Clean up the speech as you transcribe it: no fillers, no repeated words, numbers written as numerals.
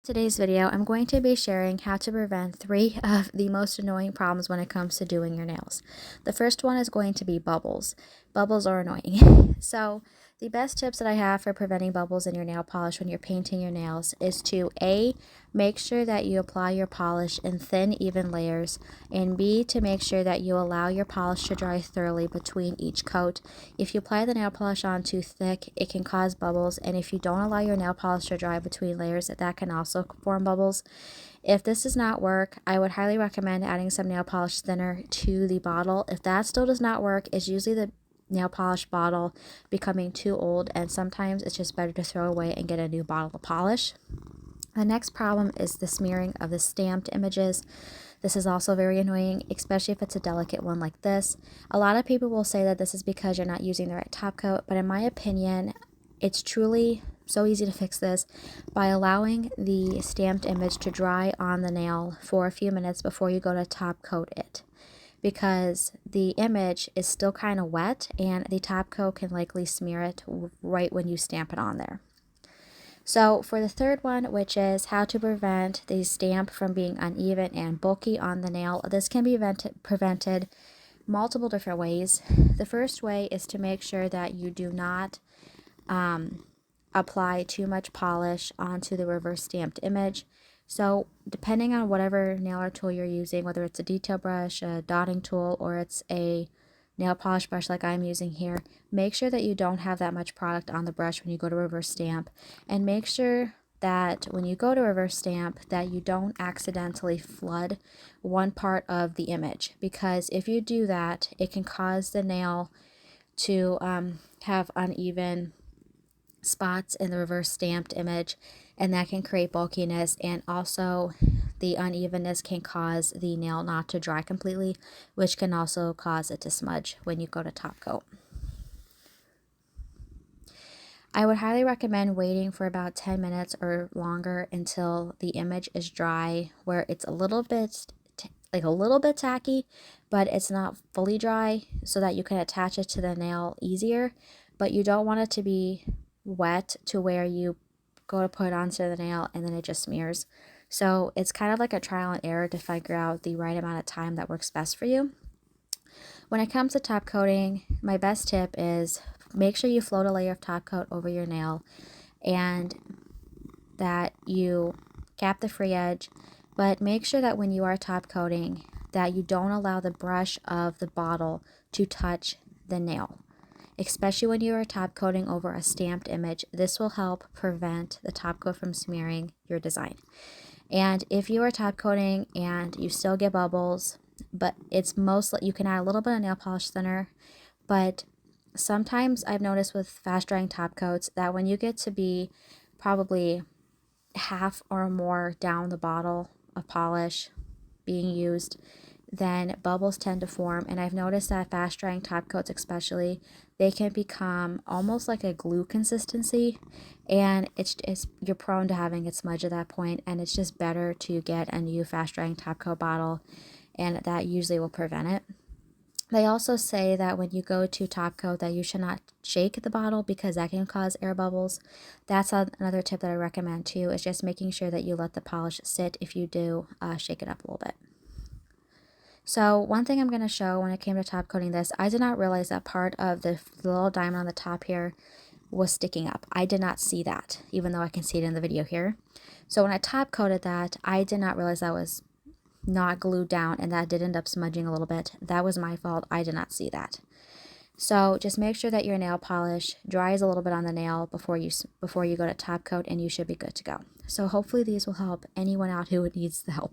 Today's video, I'm going to be sharing how to prevent 3 of the most annoying problems when it comes to doing your nails. The first one is going to be bubbles. Bubbles are annoying. So the best tips that I have for preventing bubbles in your nail polish when you're painting your nails is to A, make sure that you apply your polish in thin, even layers, and B, to make sure that you allow your polish to dry thoroughly between each coat. If you apply the nail polish on too thick, it can cause bubbles, and if you don't allow your nail polish to dry between layers, that can also form bubbles. If this does not work, I would highly recommend adding some nail polish thinner to the bottle. If that still does not work, it's usually the nail polish bottle becoming too old, and sometimes it's just better to throw away and get a new bottle of polish. The next problem is the smearing of the stamped images. This is also very annoying, especially if it's a delicate one like this. A lot of people will say that this is because you're not using the right top coat, but in my opinion, it's truly so easy to fix this by allowing the stamped image to dry on the nail for a few minutes before you go to top coat it, because the image is still kind of wet and the top coat can likely smear it right when you stamp it on there. So for the third one, which is how to prevent the stamp from being uneven and bulky on the nail, this can be prevented multiple different ways. The first way is to make sure that you do not apply too much polish onto the reverse stamped image. So depending on whatever nail art tool you're using, whether it's a detail brush, a dotting tool, or it's a nail polish brush like I'm using here, make sure that you don't have that much product on the brush when you go to reverse stamp, and make sure that when you go to reverse stamp that you don't accidentally flood one part of the image, because if you do that, it can cause the nail to have uneven spots in the reverse stamped image, and that can create bulkiness, and also the unevenness can cause the nail not to dry completely, which can also cause it to smudge when you go to top coat. I would highly recommend waiting for about 10 minutes or longer until the image is dry, where it's a little bit tacky, but it's not fully dry, so that you can attach it to the nail easier. But you don't want it to be wet to where you go to put it onto the nail and then it just smears. So it's kind of like a trial and error to figure out the right amount of time that works best for you. When it comes to top coating, my best tip is make sure you float a layer of top coat over your nail and that you cap the free edge, but make sure that when you are top coating that you don't allow the brush of the bottle to touch the nail. Especially when you are top coating over a stamped image, this will help prevent the top coat from smearing your design. And if you are top coating and you still get bubbles, but it's mostly, you can add a little bit of nail polish thinner, but sometimes I've noticed with fast drying top coats that when you get to be probably half or more down the bottle of polish being used, then bubbles tend to form. And I've noticed that fast drying top coats especially, they can become almost like a glue consistency, and it's you're prone to having it smudge at that point, and it's just better to get a new fast drying top coat bottle, and that usually will prevent it. They also say that when you go to top coat that you should not shake the bottle, because that can cause air bubbles. That's another tip that I recommend too, is just making sure that you let the polish sit if you do shake it up a little bit. So one thing I'm going to show when it came to top coating this, I did not realize that part of the little diamond on the top here was sticking up. I did not see that, even though I can see it in the video here. So when I top coated that, I did not realize that was not glued down, and that did end up smudging a little bit. That was my fault. I did not see that. So just make sure that your nail polish dries a little bit on the nail before you go to top coat, and you should be good to go. So hopefully these will help anyone out who needs the help.